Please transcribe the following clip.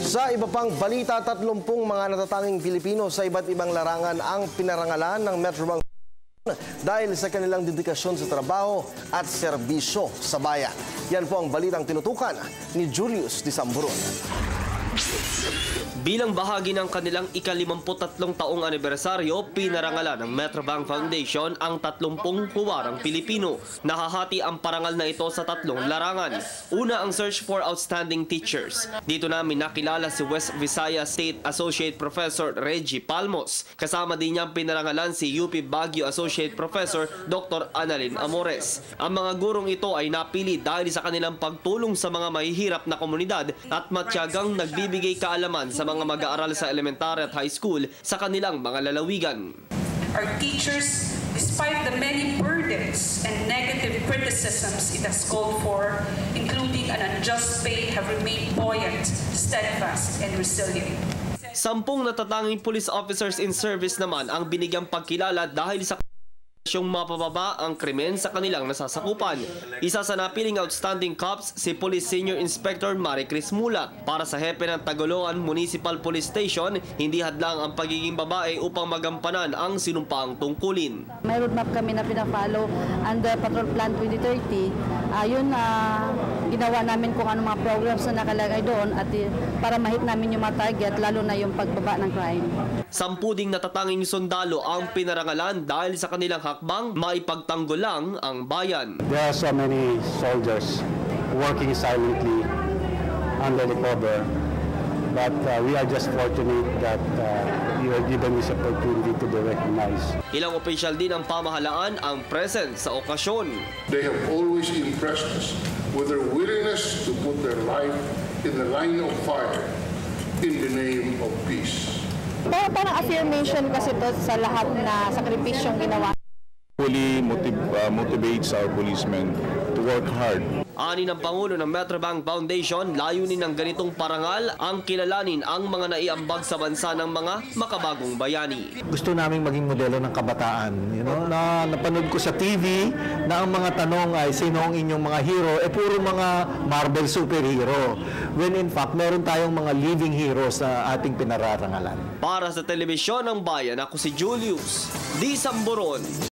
Sa iba pang balita, 30 mga natatanging Pilipino sa iba't ibang larangan ang pinarangalan ng Metrobank dahil sa kanilang dedikasyon sa trabaho at serbisyo sa bayan. Yan po ang balitang tinutukan ni Julius de Samburon. Bilang bahagi ng kanilang ika-53 taong anibersaryo, pinarangalan ng Metrobank Foundation ang 30 huwarang Pilipino. Nakahati ang parangal na ito sa 3 larangan. Una, ang Search for Outstanding Teachers. Dito namin nakilala si West Visayas State Associate Professor Reggie Palmos. Kasama din niya pinarangalan si UP Baguio Associate Professor Dr. Annalyn Amores. Ang mga gurong ito ay napili dahil sa kanilang pagtulong sa mga mahihirap na komunidad at matyagang nagbibigay kaalaman sa mga mag-aaral sa elementary at high school sa kanilang mga lalawigan. Our teachers, despite the many burdens and negative criticisms it has called for, including an unjust pay, have remained buoyant, steadfast, and resilient. 10 natatanging police officers in service naman ang binigyang pagkilala dahil sa yung mapababa ang krimen sa kanilang nasasakupan. Isa sa napiling outstanding cops, si Police Senior Inspector Maricris Mula. Para sa hepe ng Tagoloan Municipal Police Station, hindi hadlang ang pagiging babae upang magampanan ang sinumpaang tungkulin. May roadmap kami na pina-follow under Patrol Plan 2030. Ginawa namin kung ano mga programs na nakalagay doon at para ma-hit namin yung mga target, lalo na yung pagbaba ng crime. 10 ding natatanging sundalo ang pinarangalan dahil sa kanilang hakbang maipagtanggol lang ang bayan. There are so many soldiers working silently under the cover, but we are just fortunate that we are given this opportunity to be recognized. Ilang opisyal din ng pamahalaan ang present sa okasyon. They have always impressed us with their willingness to put their life in the line of fire in the name of peace. Parang affirmation kasi to sa lahat na sakripisyong ginawa. Fully motivates our policemen to work hard. Ani ng Pangulo ng Metrobank Foundation, layunin ng ganitong parangal ang kilalanin ang mga naiambag sa bansa ng mga makabagong bayani. Gusto naming maging modelo ng kabataan. Na napanood ko sa TV na ang mga tanong ay sino ang inyong mga hero, puro mga Marvel superhero. When in fact, meron tayong mga living heroes na ating pinararangalan. Para sa Telebisyon ng Bayan, ako si Julius de Samburon.